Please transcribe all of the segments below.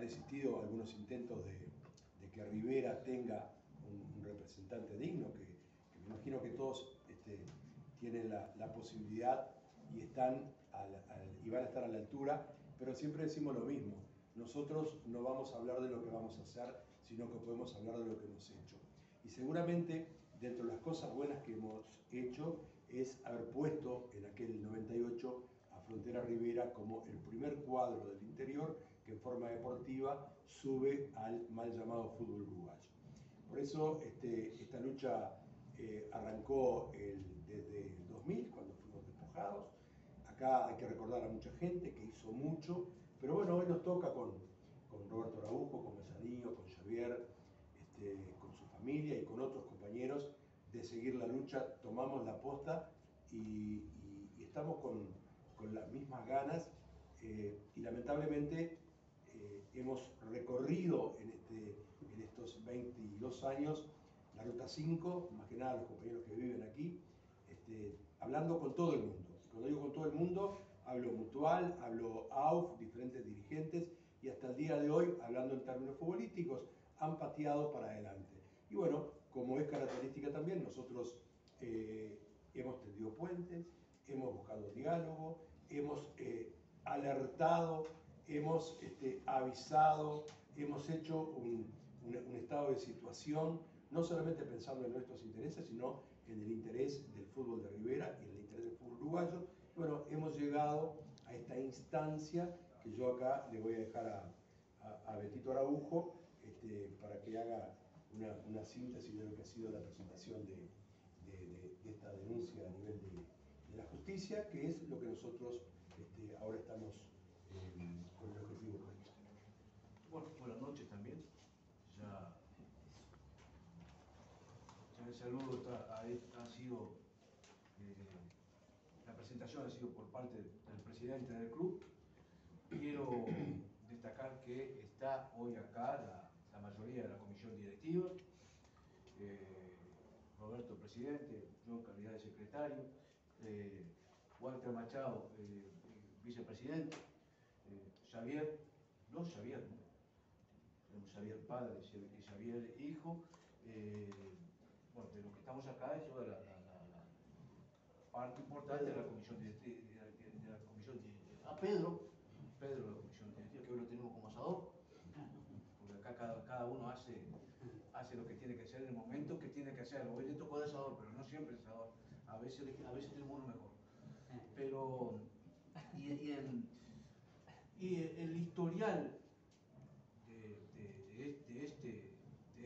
existido algunos intentos de que Rivera tenga un representante digno, que me imagino que todos tienen la posibilidad y, y van a estar a la altura, pero siempre decimos lo mismo: nosotros no vamos a hablar de lo que vamos a hacer, sino que podemos hablar de lo que hemos hecho. Y seguramente, dentro de las cosas buenas que hemos hecho, es haber puesto en aquel 98 a Frontera Rivera como el primer cuadro del interior que en forma deportiva sube al mal llamado fútbol uruguayo. Por eso esta lucha arrancó desde el 2000, cuando fuimos despojados. Acá hay que recordar a mucha gente que hizo mucho, pero bueno, hoy nos toca con Roberto Araujo, con Mesadillo, con Xavier, con su familia y con otros compañeros, de seguir la lucha. Tomamos la posta y estamos con las mismas ganas, y lamentablemente hemos recorrido en estos 22 años la Ruta 5, más que nada los compañeros que viven aquí, hablando con todo el mundo. Cuando digo con todo el mundo, hablo Mutual, hablo AUF, diferentes dirigentes, y hasta el día de hoy, hablando en términos futbolísticos, han pateado para adelante. Y bueno, como es característica también, nosotros hemos tendido puentes, hemos buscado diálogo, hemos alertado, hemos avisado, hemos hecho un estado de situación, no solamente pensando en nuestros intereses, sino en el interés del fútbol de Rivera y en el interés del fútbol uruguayo. Bueno, hemos llegado a esta instancia que yo acá le voy a dejar a Betito Araujo para que haga una síntesis de lo que ha sido la presentación de esta denuncia a nivel de la justicia, que es lo que nosotros ahora estamos con el objetivo correcto. Bueno, buenas noches también. Ya el saludo ha sido, la presentación ha sido por parte del presidente del club. Quiero destacar que está hoy acá la mayoría de la comisión directiva, Roberto, presidente, yo en calidad de secretario, Walter Machado, vicepresidente, Xavier, tenemos Xavier padre y Xavier hijo. Bueno, de lo que estamos acá es toda la parte importante de la comisión directiva, a Pedro de la comisión directiva, que hoy lo tenemos como asador, porque acá cada uno hace lo que tiene que hacer en el momento que tiene que hacerlo. Hoy le tocó de asador, pero no siempre es asador, a veces tenemos uno mejor. Pero, y el historial de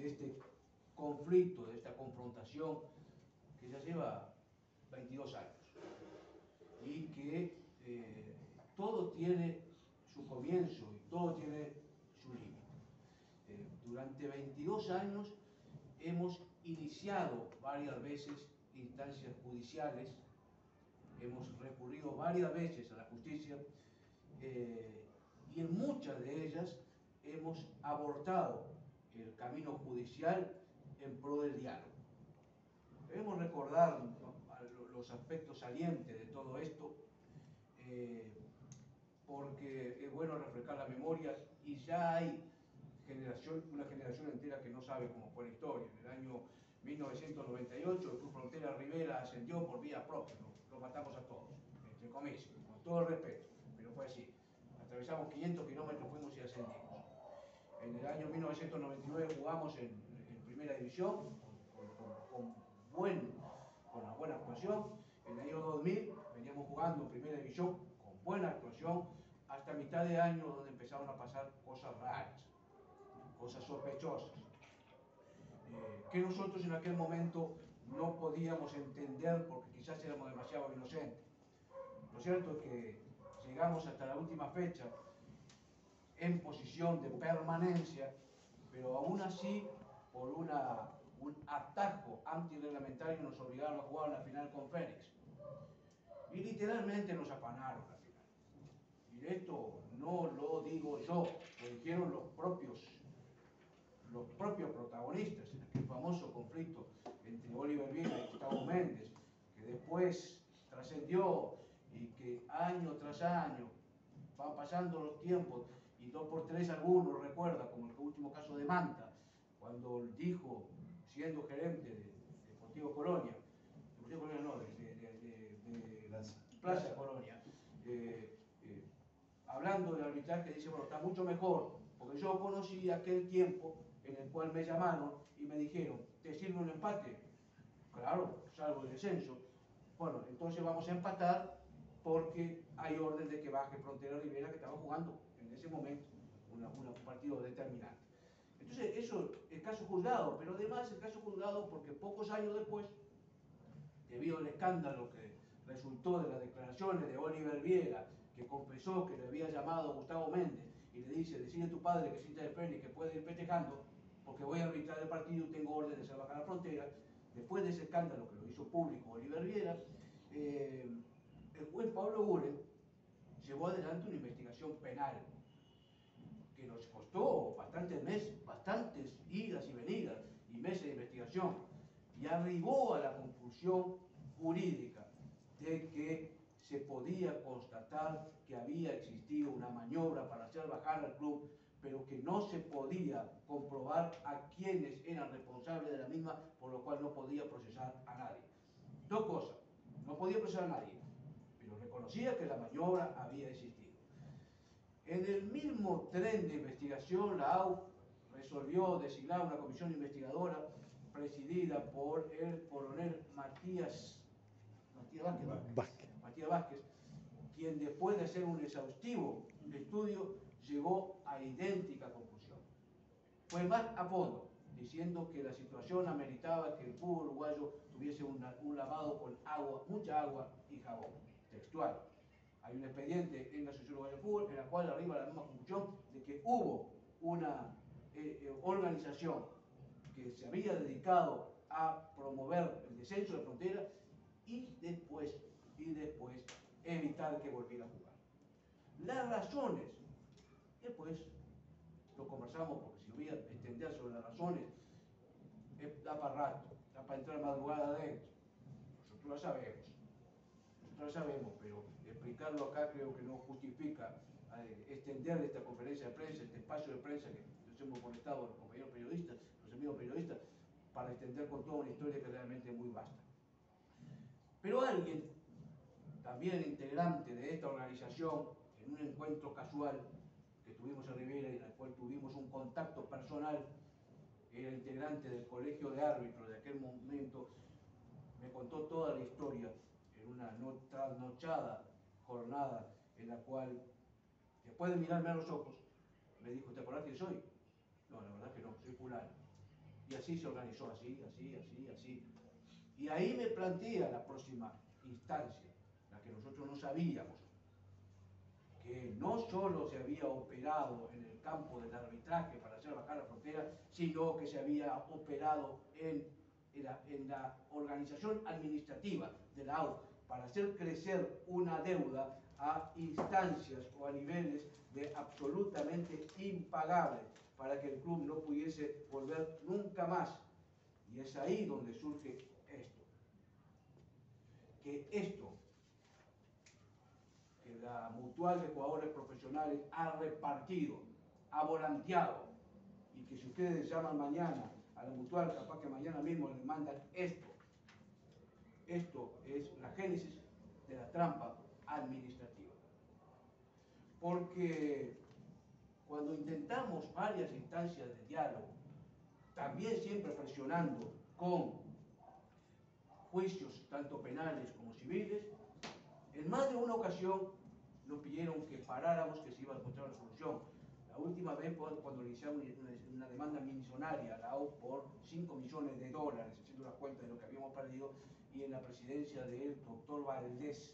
este conflicto, de esta confrontación, que ya lleva 22 años y que todo tiene su comienzo y todo tiene su límite. Durante 22 años hemos iniciado varias veces instancias judiciales, hemos recurrido varias veces a la justicia, y en muchas de ellas hemos abortado el camino judicial en pro del diálogo. Debemos recordar, ¿no?, los aspectos salientes de todo esto, porque es bueno refrescar la memoria, y ya hay una generación entera que no sabe cómo fue la historia. En el año 1998 el Club Frontera Rivera ascendió por vía propia, lo matamos a todos, entre comillas, con todo el respeto, pero fue así. Atravesamos 500 kilómetros, fuimos y ascendimos. En el año 1999 jugamos en primera división con una buena actuación. En el año 2000 veníamos jugando en primera división con buena actuación, hasta mitad de año, donde empezaron a pasar cosas raras, cosas sospechosas, que nosotros en aquel momento no podíamos entender porque quizás éramos demasiado inocentes. Lo cierto es que llegamos hasta la última fecha en posición de permanencia, pero aún así, por un atajo antirreglamentario, nos obligaron a jugar una final con Fénix. Y literalmente nos afanaron la final. Y esto no lo digo yo, lo dijeron los propios protagonistas en aquel famoso conflicto entre Oliver Viera y Gustavo Méndez, que después trascendió y que año tras año van pasando los tiempos y 2x3 algunos recuerda, como el último caso de Manta, cuando dijo, siendo gerente de Deportivo Colonia, Deportivo Colonia no, de Plaza Colonia, hablando de arbitraje, dice, bueno, está mucho mejor, porque yo conocí aquel tiempo en el cual me llamaron y me dijeron, ¿te sirve un empate? Claro, salvo el descenso. Bueno, entonces vamos a empatar porque hay orden de que baje Frontera Rivera, que estaba jugando en ese momento un partido determinante. Entonces, eso, el caso juzgado, pero además el caso juzgado porque pocos años después, debido al escándalo que resultó de las declaraciones de Oliver Viera, que confesó que le había llamado a Gustavo Méndez y le dice, decide a tu padre que es hincha de Fénix que puede ir festejando, porque voy a arbitrar el partido y tengo orden de hacer bajar la frontera. Después de ese escándalo que lo hizo público Oliver Viera, el juez Pablo Guren llevó adelante una investigación penal que nos costó bastantes meses, bastantes idas y venidas y meses de investigación, y arribó a la conclusión jurídica de que se podía constatar que había existido una maniobra para hacer bajar al club, pero que no se podía comprobar a quienes eran responsables de la misma, por lo cual no podía procesar a nadie. Dos cosas, no podía procesar a nadie, pero reconocía que la maniobra había existido. En el mismo tren de investigación, la AUF resolvió designar una comisión investigadora presidida por el coronel Matías Vázquez, quien después de hacer un exhaustivo estudio llegó a idéntica conclusión. Fue más a fondo, diciendo que la situación ameritaba que el fútbol uruguayo tuviese un lavado con agua, mucha agua y jabón, textual. Hay un expediente en la Asociación Uruguaya de Fútbol en la cual arriba la misma conclusión de que hubo una organización que se había dedicado a promover el descenso de frontera y después evitar que volviera a jugar. Las razones, después lo conversamos porque si voy a extender sobre las razones, da para rato, da para entrar madrugada adentro. Nosotros la sabemos, pero explicarlo acá creo que no justifica extender esta conferencia de prensa, este espacio de prensa que nos hemos conectado los compañeros periodistas, los amigos periodistas, para extender con toda una historia que realmente es muy vasta. Pero alguien, también integrante de esta organización, en un encuentro casual que tuvimos en Rivera y en el cual tuvimos un contacto personal, era integrante del colegio de árbitros de aquel momento, me contó toda la historia en una trasnochada jornada en la cual, después de mirarme a los ojos, me dijo, ¿te acordás quién soy? No, la verdad que no, soy fulano. Y así se organizó, así. Y ahí me plantea la próxima instancia, la que nosotros no sabíamos, que no solo se había operado en el campo del arbitraje para hacer bajar la frontera, sino que se había operado en la organización administrativa de la AUF para hacer crecer una deuda a instancias o a niveles de absolutamente impagables para que el club no pudiese volver nunca más. Y es ahí donde surge esto. Que la Mutual de Jugadores Profesionales ha repartido, ha volanteado, y que si ustedes llaman mañana a la Mutual, capaz que mañana mismo les mandan esto. Esto es la génesis de la trampa administrativa. Porque cuando intentamos varias instancias de diálogo, también siempre presionando con juicios tanto penales como civiles, en más de una ocasión nos pidieron que paráramos, que se iba a encontrar una solución. La última vez fue cuando iniciamos una demanda millonaria a la AUF por $5 millones, haciendo una cuenta de lo que habíamos perdido, y en la presidencia del doctor Valdés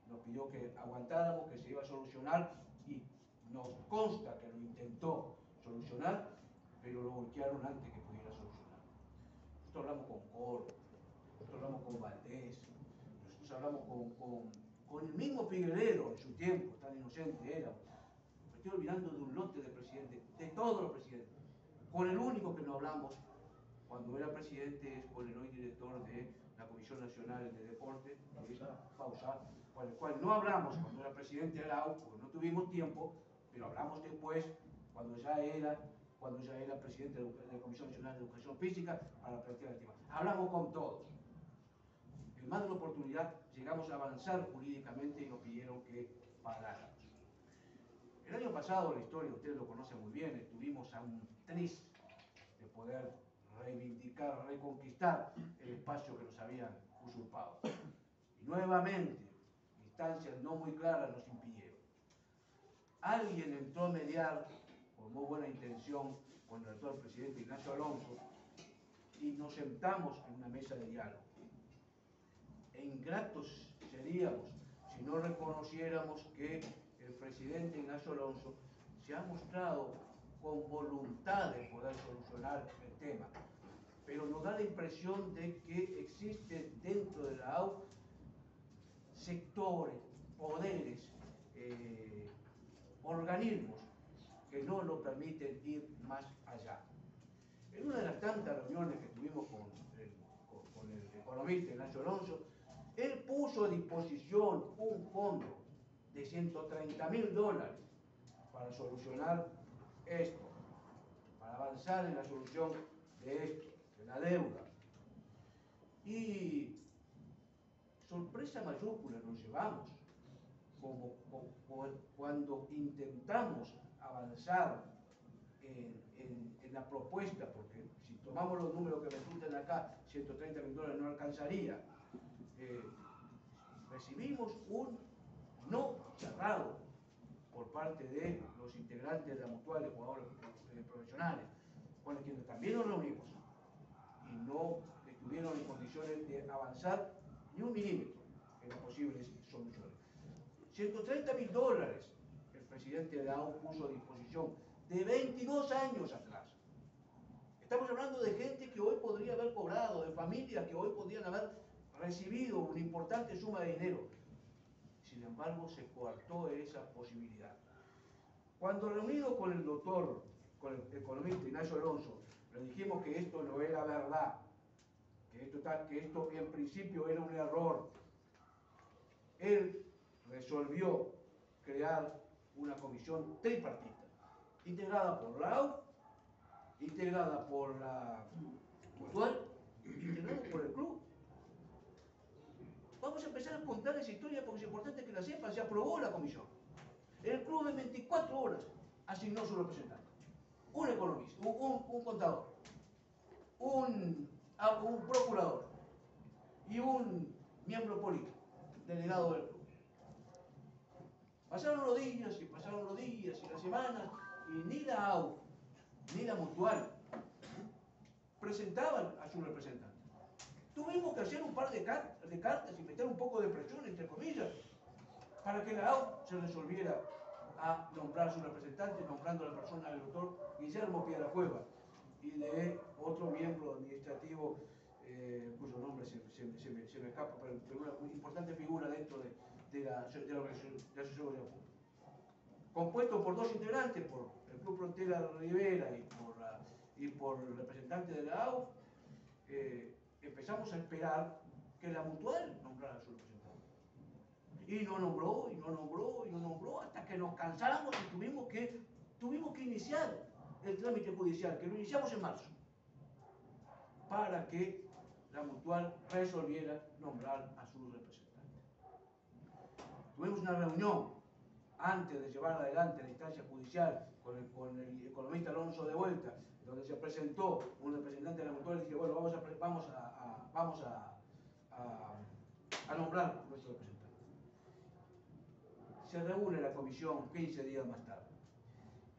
nos pidió que aguantáramos, que se iba a solucionar, y nos consta que lo intentó solucionar, pero lo voltearon antes que pudiera solucionar. Nosotros hablamos con Coro, nosotros hablamos con Valdés, nosotros hablamos con el mismo Figueredo en su tiempo, tan inocente era. Me estoy olvidando de un lote de presidentes, de todos los presidentes. Con el único que no hablamos cuando era presidente es con el hoy director de la Comisión Nacional de Deporte, que es Bauzá, con el cual no hablamos cuando era presidente de la AUF, porque no tuvimos tiempo, pero hablamos después, cuando ya era presidente de la Comisión Nacional de Educación Física, para plantear el tema. Hablamos con todos. En más de una oportunidad llegamos a avanzar jurídicamente y nos pidieron que paráramos. El año pasado, la historia, ustedes lo conocen muy bien, estuvimos a un tris de poder reivindicar, reconquistar el espacio que nos habían usurpado. Y nuevamente, instancias no muy claras nos impidieron. Alguien entró a mediar, con muy buena intención, con el actual presidente Ignacio Alonso, y nos sentamos en una mesa de diálogo. E ingratos seríamos si no reconociéramos que el presidente Ignacio Alonso se ha mostrado con voluntad de poder solucionar el tema, pero nos da la impresión de que existen dentro de la AUF sectores, poderes, organismos que no lo permiten ir más allá. En una de las tantas reuniones que tuvimos con el economista Ignacio Alonso, él puso a disposición un fondo de $130.000 para solucionar esto, para avanzar en la solución de esto, de la deuda. Y sorpresa mayúscula nos llevamos, como cuando intentamos avanzar en la propuesta, porque si tomamos los números que resultan acá, $130.000 no alcanzaría. Recibimos un no cerrado por parte de los integrantes de la Mutual de Jugadores Profesionales, con los quienes también nos reunimos y no estuvieron en condiciones de avanzar ni un milímetro en las posibles soluciones. $130.000 el presidente de la AUF puso a disposición de 22 años atrás. Estamos hablando de gente que hoy podría haber cobrado, de familias que hoy podrían haber recibido una importante suma de dinero. Sin embargo, se coartó esa posibilidad. Cuando reunido con el doctor, con el economista Ignacio Alonso, le dijimos que esto no era verdad, que esto en principio era un error, él resolvió crear una comisión tripartita, integrada por la AUF, integrada por la Mutual, integrada por el club. Vamos a empezar a contar esa historia porque es importante que la sepan. Se aprobó la comisión. El club en 24 horas asignó su representante. Un economista, un contador, un procurador y un miembro político, delegado del club. Pasaron los días y las semanas y ni la AUF ni la Mutual presentaban a su representante. Tuvimos que hacer un par de cartas y meter un poco de presión, entre comillas, para que la AUF se resolviera a nombrar su representante, nombrando a la persona del doctor Guillermo Piedracueva y de otro miembro administrativo cuyo nombre se me escapa, pero una importante figura dentro de la Asociación de Seguridad Pública. Compuesto por dos integrantes, por el Club Frontera Rivera y por el representante de la AUF, empezamos a esperar que la Mutual nombrara a su representante. Y no nombró, hasta que nos cansáramos y tuvimos que iniciar el trámite judicial, que lo iniciamos en marzo, para que la Mutual resolviera nombrar a su representante. Tuvimos una reunión antes de llevar adelante la instancia judicial con el economista Alonso de vuelta, donde se presentó un representante de la Mutual y dice, bueno, vamos a nombrar nuestro representante. Se reúne la comisión 15 días más tarde.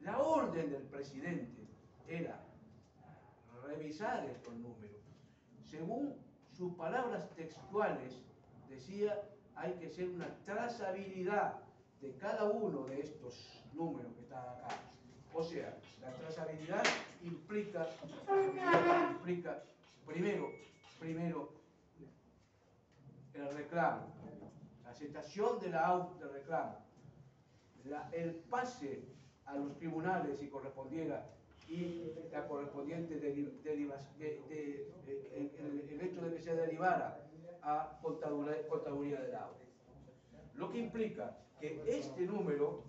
La orden del presidente era revisar estos números. Según sus palabras textuales, decía, hay que hacer una trazabilidad de cada uno de estos números que están acá. O sea, la trazabilidad implica primero el reclamo, la aceptación de la AUF del reclamo, el pase a los tribunales si correspondiera y la correspondiente el hecho de que se derivara a contaduría de la AUF. Lo que implica que este número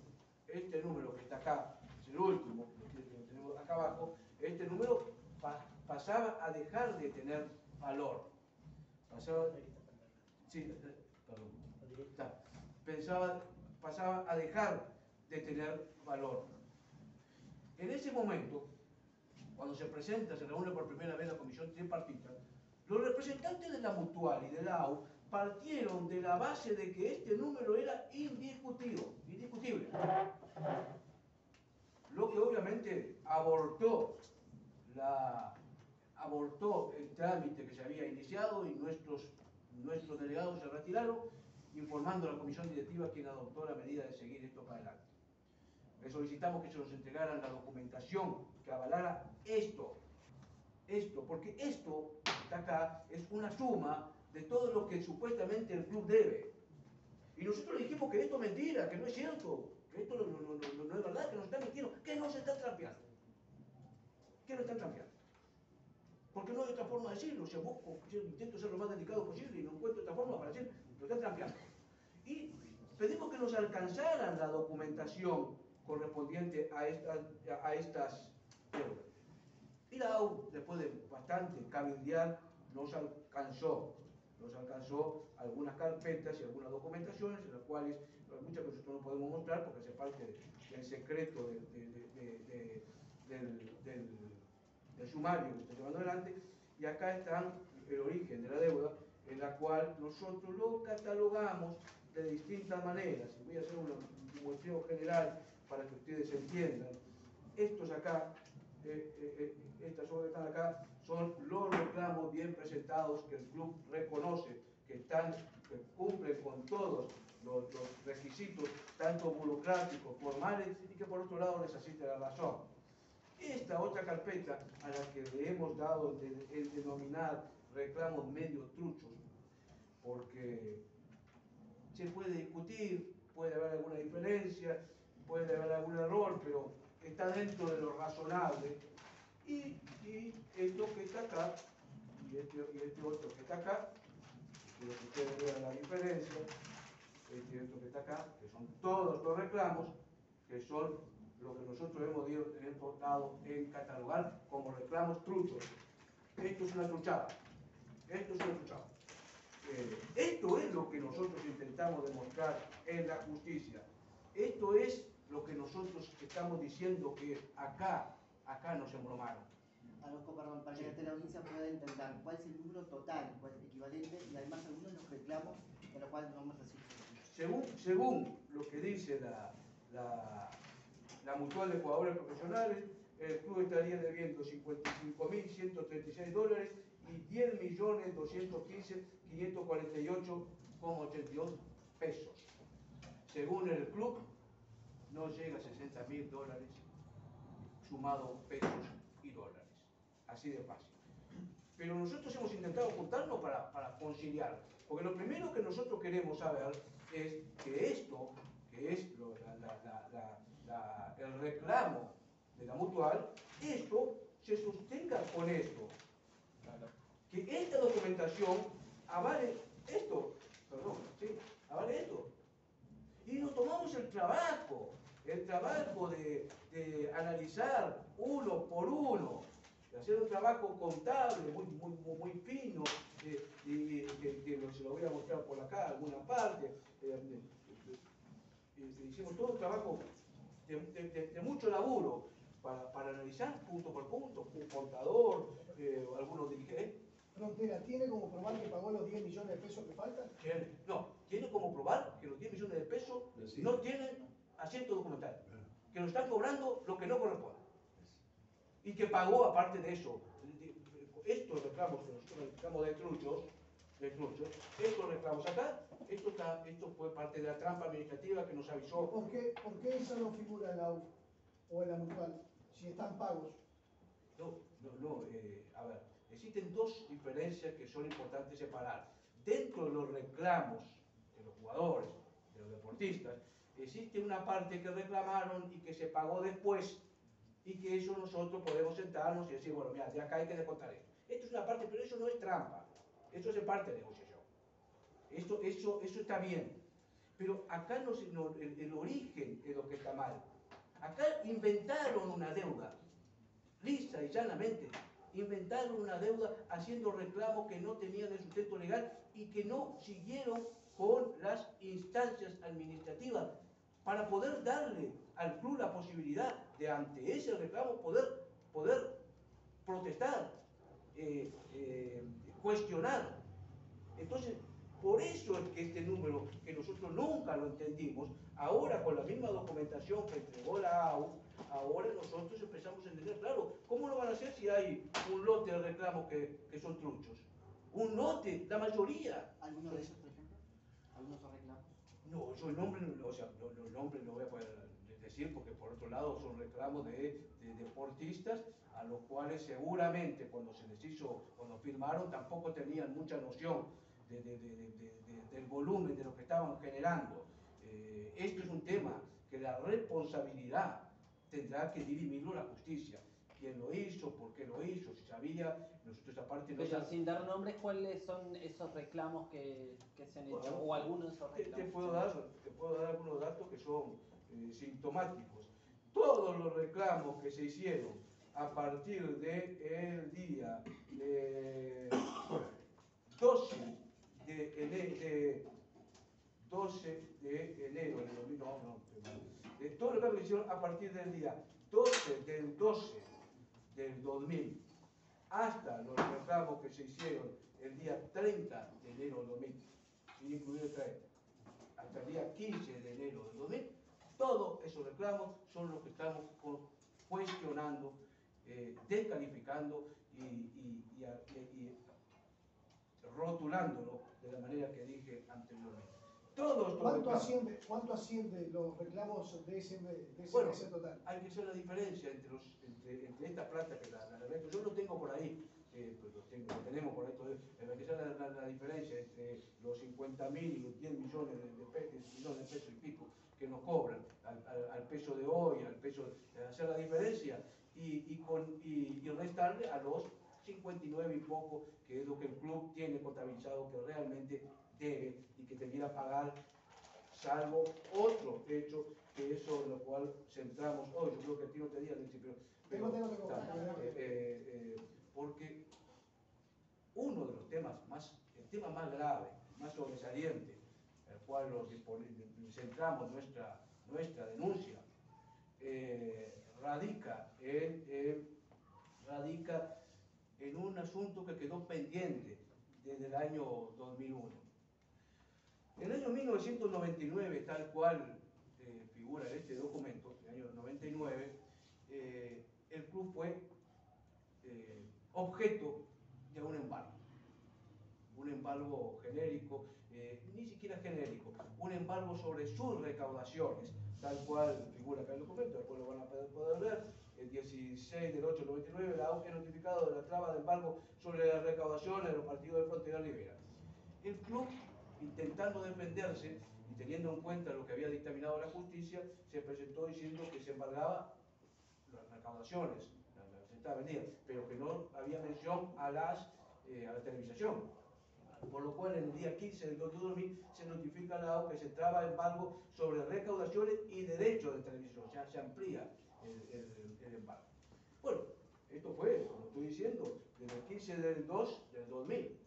este número que está acá, es el último, que lo tenemos acá abajo, este número pasaba a dejar de tener valor. Pasaba, sí, perdón, pasaba a dejar de tener valor. En ese momento, cuando se reúne por primera vez la comisión tripartita, los representantes de la Mutual y de la AU partieron de la base de que este número era indiscutible. Lo que obviamente abortó el trámite que se había iniciado y nuestros delegados se retiraron, informando a la comisión directiva quien adoptó la medida de seguir esto para adelante. Le solicitamos que se nos entregaran la documentación que avalara esto, porque esto que está acá es una suma de todo lo que supuestamente el club debe. Y nosotros le dijimos que esto es mentira, que no es cierto, que esto no es verdad, que nos están mintiendo, que nos están trampeando. Que nos están trampeando. Porque no hay otra forma de decirlo. Yo intento ser lo más delicado posible y no encuentro otra forma para decir, nos están trampeando. Y pedimos que nos alcanzaran la documentación correspondiente a estas deudas. Y la AU, después de bastante cabildear, nos alcanzó algunas carpetas y algunas documentaciones, en las cuales hay muchas que nosotros no podemos mostrar porque hace parte del secreto del sumario que está llevando adelante, y acá están el origen de la deuda, en la cual nosotros lo catalogamos de distintas maneras. Voy a hacer un muestreo general para que ustedes entiendan. Estos acá, estas obras que están acá, son los reclamos bien presentados que el club reconoce, que cumplen con todos los requisitos, tanto burocráticos, formales, y que por otro lado les asiste la razón. Esta otra carpeta, a la que le hemos dado el denominar reclamos medio truchos, porque se puede discutir, puede haber alguna diferencia, puede haber algún error, pero está dentro de lo razonable. Y esto que está acá, y este otro que está acá, quiero que ustedes vean la diferencia, este y otro que está acá, que son todos los reclamos, que son lo que nosotros hemos dado en catalogar como reclamos truchos. Esto es una truchada. Esto es una truchada. Esto es lo que nosotros intentamos demostrar en la justicia. Esto es lo que nosotros estamos diciendo que acá nos embromaron. Adolfo, perdón, para que la teleaudiencia pueda entender cuál es el número total, cuál es el equivalente, y además algunos de los reclamos de los cuales no hemos recibido. Según lo que dice la Mutual de Jugadores Profesionales, el club estaría debiendo $55.136 y 10.215.548,82 pesos. Según el club, no llega a $60.000 sumado pesos y dólares. Así de fácil. Pero nosotros hemos intentado juntarnos para conciliar. Porque lo primero que nosotros queremos saber es que esto, que es el reclamo de la Mutual, esto se sostenga con esto. Que esta documentación avale esto. Perdón, sí, avale esto. Y nos tomamos el trabajo de analizar uno por uno, de hacer un trabajo contable muy fino, que se lo voy a mostrar por acá, alguna parte. Hicimos todo un trabajo de mucho laburo para analizar punto por punto, un contador, algunos dirigentes. Frontera, ¿tiene como probar que pagó los 10 millones de pesos que faltan? No, tiene como probar que los 10 millones de pesos no tienen asiento documental, que nos están cobrando lo que no corresponde. Y que pagó aparte de eso. Estos reclamos que nosotros reclamos de truchos, estos reclamos acá, esto fue parte de la trampa administrativa que nos avisó. ¿Por qué eso no figura en la U o en la Mutual, si están pagos? A ver, existen dos diferencias que son importantes separar. Dentro de los reclamos de los jugadores, de los deportistas, existe una parte que reclamaron y que se pagó después, y que eso nosotros podemos sentarnos y decir, bueno, mira, de acá hay que descontar esto. Esto es una parte, pero eso no es trampa. Eso es parte de negociación. Eso está bien. Pero acá el origen es lo que está mal. Acá inventaron una deuda, lisa y llanamente. Inventaron una deuda haciendo reclamos que no tenían el sustento legal y que no siguieron con las instancias administrativas para poder darle al club la posibilidad de ante ese reclamo poder protestar, cuestionar. Entonces, por eso es que este número, que nosotros nunca lo entendimos, ahora con la misma documentación que entregó la AU, ahora nosotros empezamos a entender, claro, ¿cómo lo van a hacer si hay un lote de reclamos que son truchos? Un lote, la mayoría. ¿Alguno de esos, por ejemplo? ¿Algunos reclamos? No, yo el nombre, o sea, el nombre no voy a poder decir porque por otro lado son reclamos de deportistas a los cuales seguramente cuando se les hizo, cuando firmaron tampoco tenían mucha noción del volumen de lo que estaban generando. Esto es un tema que la responsabilidad tendrá que dirimirlo la justicia. ¿Quién lo hizo? ¿Por qué lo hizo? Si sabía, nosotros aparte no Pero sabemos. sin dar nombres, ¿cuáles son esos reclamos que se han hecho? Bueno, o algunos de esos reclamos. Te puedo dar algunos datos que son sintomáticos. Todos los reclamos que se hicieron a partir del día 12 de enero del 2000, todos los reclamos que se hicieron a partir del día 12 del 2000 hasta los reclamos que se hicieron el día 30 de enero del 2000, sin incluir el 30, hasta el día 15 de enero del 2000, todos esos reclamos son los que estamos cuestionando, descalificando y rotulándolo de la manera que dije anteriormente. Todos ¿Cuánto asciende los reclamos de ese bueno, total? hay que hacer la diferencia entre esta plata que la yo lo tengo por ahí, lo tenemos por ahí todo, hay que hacer la diferencia entre los 50.000 y los 10 millones de pesos y pico que nos cobran al peso de hoy, al peso, hacer la diferencia y restarle a los 59 y poco, que es lo que el club tiene contabilizado que realmente debe y que debiera pagar, salvo otro hecho que es sobre lo cual centramos hoy. Yo creo que a ti no te diga, pero porque uno de los temas el tema más grave, más sobresaliente, al cual centramos nuestra denuncia, radica en un asunto que quedó pendiente desde el año 2001. En el año 1999, tal cual figura en este documento, en el año 99, el club fue objeto de un embargo genérico, ni siquiera genérico, un embargo sobre sus recaudaciones, tal cual figura acá en el documento, después lo van a poder ver. El 16 del 8 del 99, la AUF ha notificado de la traba de embargo sobre las recaudaciones de los partidos de Frontera Rivera. El club, intentando defenderse y teniendo en cuenta lo que había dictaminado la justicia, se presentó diciendo que se embargaba las recaudaciones, las entradas vendidas, pero que no había mención a la televisación. Por lo cual, en el día 15 del 2 de 2000 se notifica a la AUF que se traba embargo sobre recaudaciones y derechos de televisión, ya se amplía el embargo. Bueno, esto fue, como estoy diciendo, desde el 15 del 2 del 2000.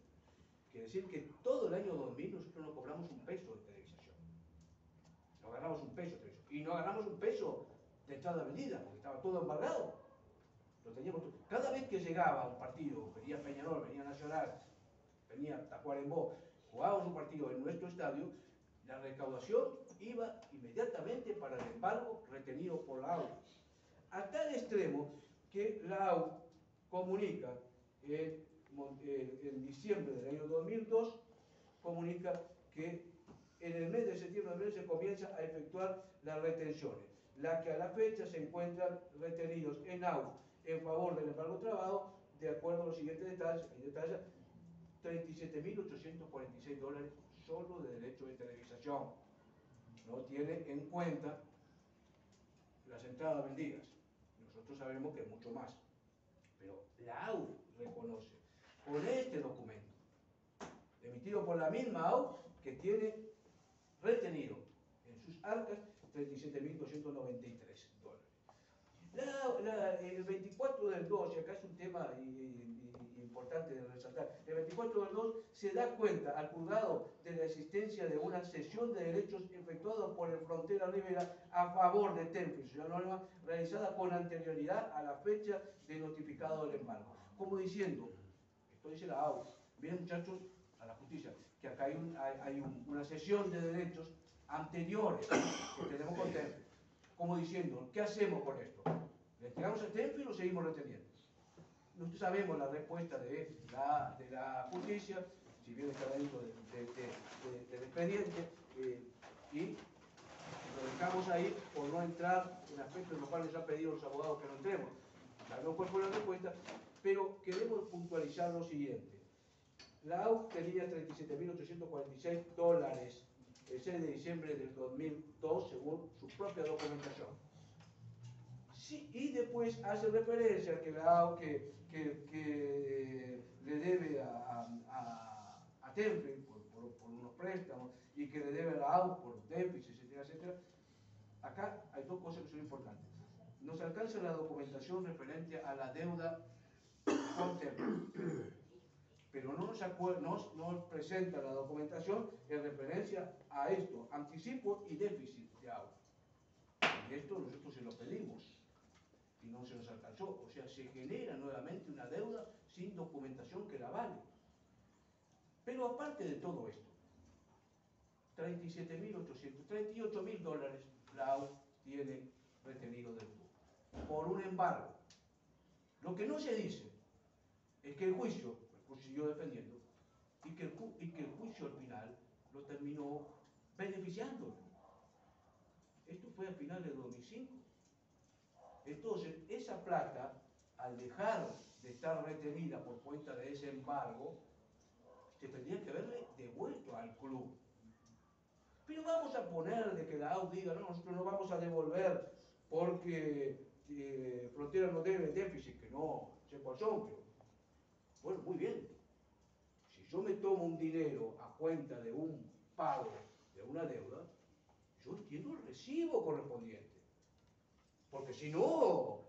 Quiere decir que todo el año 2000 nosotros no cobramos un peso de televisación. No ganamos un peso de televisión. Y no ganamos un peso de entrada vendida, porque estaba todo embargado. Lo teníamos todo. Cada vez que llegaba un partido, venía Peñarol, venía Nacional, venía Tacuarembó, jugábamos un partido en nuestro estadio, la recaudación iba inmediatamente para el embargo retenido por la AUF. A tal extremo que la AUF comunica en diciembre del año 2002, comunica que en el mes de septiembre de 2000 se comienza a efectuar las retenciones, la que a la fecha se encuentran retenidos en AUF en favor del embargo trabado, de acuerdo a los siguientes detalles, hay detalles, $37.846 solo de derecho de televisación. No tiene en cuenta las entradas vendidas. Nosotros sabemos que es mucho más. Pero la AUF reconoce con este documento, emitido por la misma AUF, que tiene retenido arcas 37.293 dólares. El 24 del 2, y acá es un tema importante de resaltar, el 24 del 2 se da cuenta al juzgado de la existencia de una cesión de derechos efectuada por el Frontera Rivera a favor de Tenfield Sociedad Anónima, realizada con anterioridad a la fecha de notificado del embargo. Como diciendo, esto dice la AU, miren muchachos, a la justicia, que acá hay una cesión de derechos anteriores que tenemos con Tenfield. Como diciendo, ¿qué hacemos con esto? ¿Le entregamos a Tenfield o seguimos reteniendo? Nosotros sabemos la respuesta de la justicia, si bien está dentro del expediente, y lo dejamos ahí por no entrar en aspectos en los cuales nos han pedido los abogados que no entremos. No fue la respuesta, pero queremos puntualizar lo siguiente. La AUF tenía 37.846 dólares el 6 de diciembre del 2002, según su propia documentación. Sí, y después hace referencia que la AUF que le debe a Tenfield por unos préstamos y que le debe a la AUF por déficit, etcétera, etcétera. Acá hay dos cosas que son importantes. Nos alcanza la documentación referente a la deuda con Tenfield, pero no nos presenta la documentación en referencia a esto, anticipo y déficit de AUF. Y esto nosotros se lo pedimos y no se nos alcanzó. O sea, se genera nuevamente una deuda sin documentación que la vale. Pero aparte de todo esto, 38.000 dólares la AUF tiene retenido del club por un embargo. Lo que no se dice es que el juicio siguió defendiendo y que el juicio al final lo terminó beneficiándolo. Esto fue a finales de 2005. Entonces, esa plata, al dejar de estar retenida por cuenta de ese embargo, se tendría que haberle devuelto al club. Pero vamos a poner de que la AUF diga, no, nosotros no vamos a devolver porque Frontera no debe déficit, que no sé cuál son, pero bueno, muy bien. Si yo me tomo un dinero a cuenta de un pago de una deuda, yo entiendo el recibo correspondiente. Porque si no,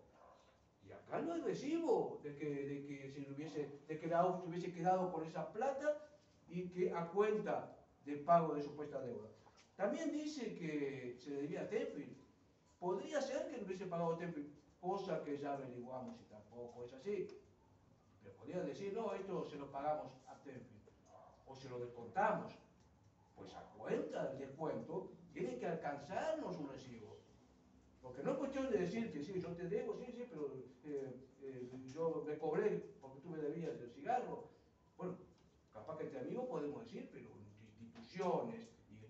y acá no hay recibo de que la AUF se hubiese quedado con esa plata y que a cuenta de pago de supuesta deuda. También dice que se le debía a Tenfield. Podría ser que no hubiese pagado a Tenfield, cosa que ya averiguamos y tampoco es así. Pero podría decir, no, esto se lo pagamos a Tenfield, o se lo descontamos. Pues a cuenta del descuento, tiene que alcanzarnos un recibo. Porque no es cuestión de decir que sí, yo te debo, sí, pero yo me cobré porque tú me debías el cigarro. Bueno, capaz que entre amigos podemos decir, pero entre instituciones y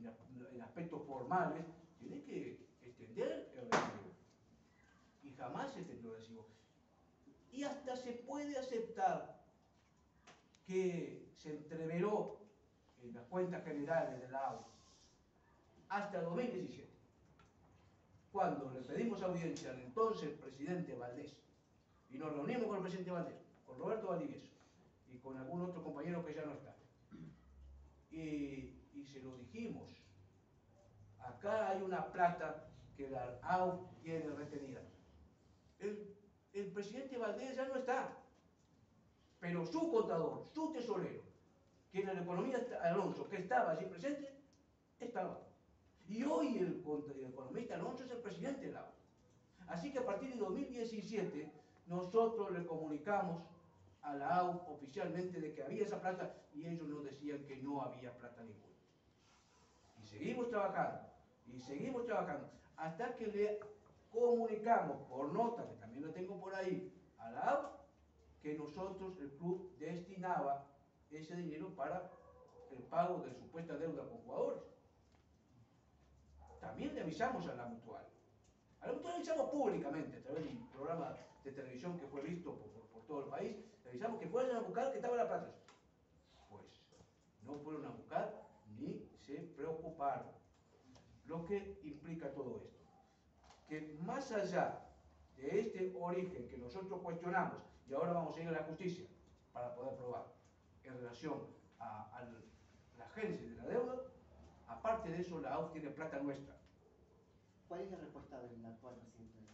en aspectos formales, tiene que extender el recibo. Y jamás se extendió el recibo. Y hasta se puede aceptar que se entreveró en las cuentas generales de la AUF hasta 2017, cuando le pedimos audiencia al entonces presidente Valdés, y nos reunimos con el presidente Valdés, con Roberto Valdivieso, y con algún otro compañero que ya no está. Y se lo dijimos, acá hay una plata que la AUF tiene retenida. El presidente Valdés ya no está, pero su contador, su tesorero, que era el economista Alonso, que estaba allí presente, estaba. Y hoy el economista Alonso es el presidente de la AUF. Así que a partir de 2017 nosotros le comunicamos a la AUF oficialmente de que había esa plata y ellos nos decían que no había plata ninguna. Y seguimos trabajando, hasta que le comunicamos por nota, que también la tengo por ahí, a la AUF, que nosotros, el club, destinaba ese dinero para el pago de supuesta deuda con jugadores. También le avisamos a la Mutual. A la Mutual le avisamos públicamente, a través de un programa de televisión que fue visto por todo el país, le avisamos que fueran a buscar que estaba la plata. Pues no fueron a buscar ni se preocuparon. Lo que implica todo esto, que más allá de este origen que nosotros cuestionamos, y ahora vamos a ir a la justicia para poder probar en relación a la génesis de la deuda, aparte de eso la AUF tiene plata nuestra, ¿Cuál es la respuesta del actual presidente?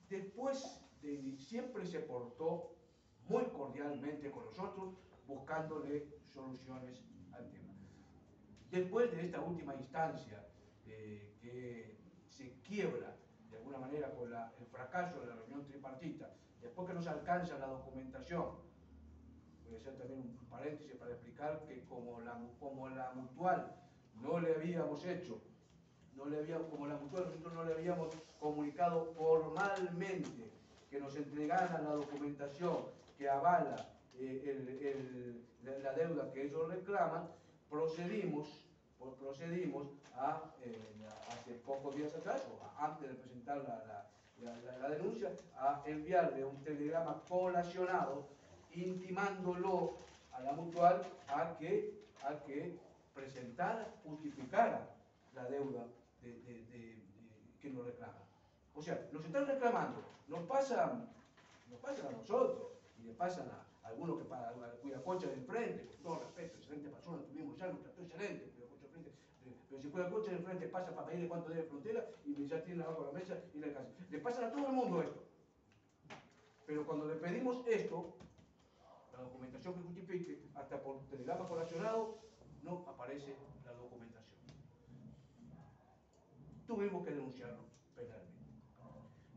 Después siempre se portó muy cordialmente con nosotros, buscándole soluciones al tema. Después de esta última instancia, que se quiebra de alguna manera con el fracaso de la reunión tripartita, después que no se alcanza la documentación, voy a hacer también un paréntesis para explicar que como la mutual no le habíamos hecho, como la mutual nosotros no le habíamos comunicado formalmente que nos entregaran la documentación que avala la deuda que ellos reclaman, procedimos hace pocos días atrás, o antes de presentar la denuncia, a enviarle un telegrama colacionado intimándolo a la mutual a que presentara, justificara la deuda que nos reclaman. O sea, nos están reclamando, nos pasan a nosotros y le pasan a algunos cuya cocha del frente, con todo respeto, excelente persona, tuvimos ya, nos trató excelente, pero si cuya cocha del frente pasa para pedirle cuánto debe frontera y ya tiene abajo la mesa y le alcanza. Le pasan a todo el mundo esto. Pero cuando le pedimos esto, la documentación que justifique, hasta por telegrama colacionado, no aparece la documentación. Tuvimos que denunciarlo penalmente.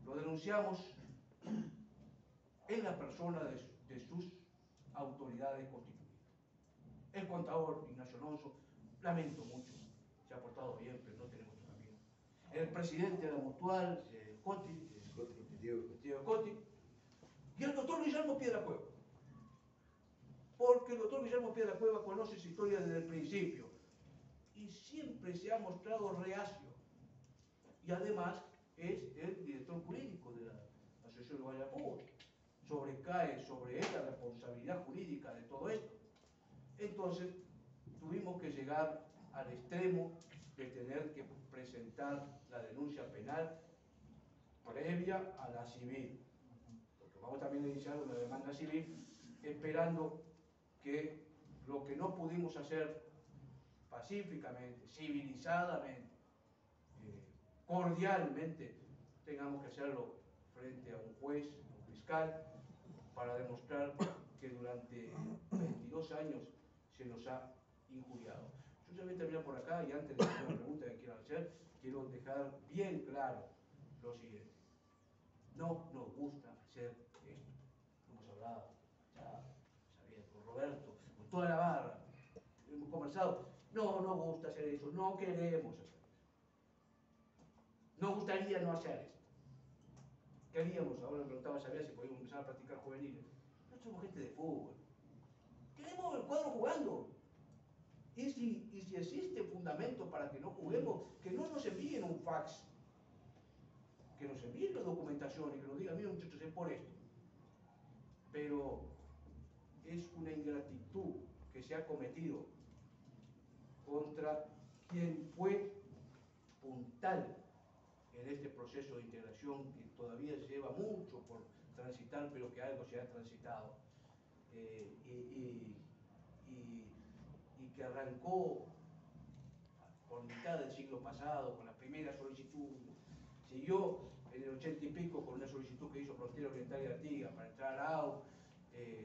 Lo denunciamos en la persona de sus autoridades constituidas. El contador Ignacio Alonso, lamento mucho, se ha portado bien, pero no tenemos otro camino. El presidente de la mutual, Diego Cotti, y el doctor Guillermo Piedracueva. Porque el doctor Guillermo Piedracueva conoce su historia desde el principio y siempre se ha mostrado reacio. Y además es el director jurídico de la Asociación de Guayapú. Sobrecae sobre él la responsabilidad jurídica de todo esto. Entonces tuvimos que llegar al extremo de tener que presentar la denuncia penal previa a la civil. Porque vamos también a iniciar una demanda civil esperando que lo que no pudimos hacer pacíficamente, civilizadamente, cordialmente, tengamos que hacerlo frente a un juez, un fiscal, para demostrar que durante 22 años se nos ha injuriado. Yo ya voy a terminar por acá y antes de hacer una pregunta que quieran hacer, quiero dejar bien claro lo siguiente. No nos gusta hacer esto. Hemos hablado, ya sabía, con Roberto, con toda la barra, hemos conversado. No nos gusta hacer eso, no queremos hacer eso. Nos gustaría no hacer esto. ¿Qué haríamos? Ahora me preguntaba Xavier si podíamos empezar a practicar juveniles. No somos gente de fútbol. Queremos el cuadro jugando. Y si existe fundamento para que no juguemos, que no nos envíen un fax. Que nos envíen la documentación y que nos digan, mira muchachos, es por esto. Pero es una ingratitud que se ha cometido contra quien fue puntal en este proceso de integración que todavía lleva mucho por transitar, pero que algo se ha transitado, y que arrancó por mitad del siglo pasado con la primera solicitud, siguió en el 80 y pico con una solicitud que hizo Frontera Oriental y Artigas para entrar a AU,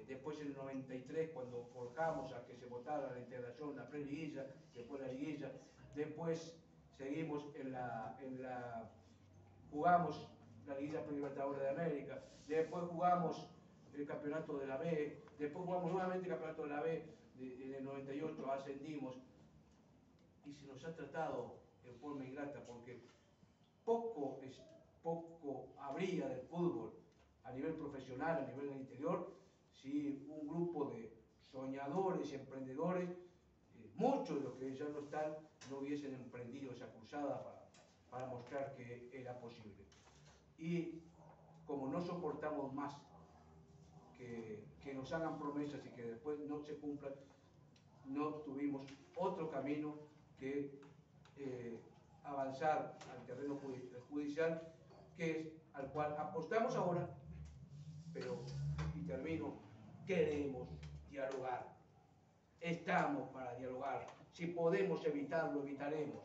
después en el 93 cuando forjamos a que se votara la integración, la pre-liguilla, después la liguilla, después seguimos jugamos la Liguilla Prelibertadores de América, después jugamos el campeonato de la B, después jugamos nuevamente el campeonato de la B, en el 98 ascendimos, y se nos ha tratado en forma ingrata, porque poco habría del fútbol a nivel profesional, a nivel del interior, si un grupo de soñadores y emprendedores, muchos de los que ya no están, no hubiesen emprendido esa cruzada para mostrar que era posible. Y como no soportamos más que nos hagan promesas y que después no se cumplan, no tuvimos otro camino que avanzar al terreno judicial, que es al cual apostamos ahora, pero, y termino, queremos dialogar. Estamos para dialogar. Si podemos evitarlo, evitaremos,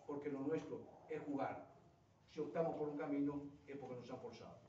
porque lo nuestro es jugar. Si optamos por un camino es porque nos han forzado.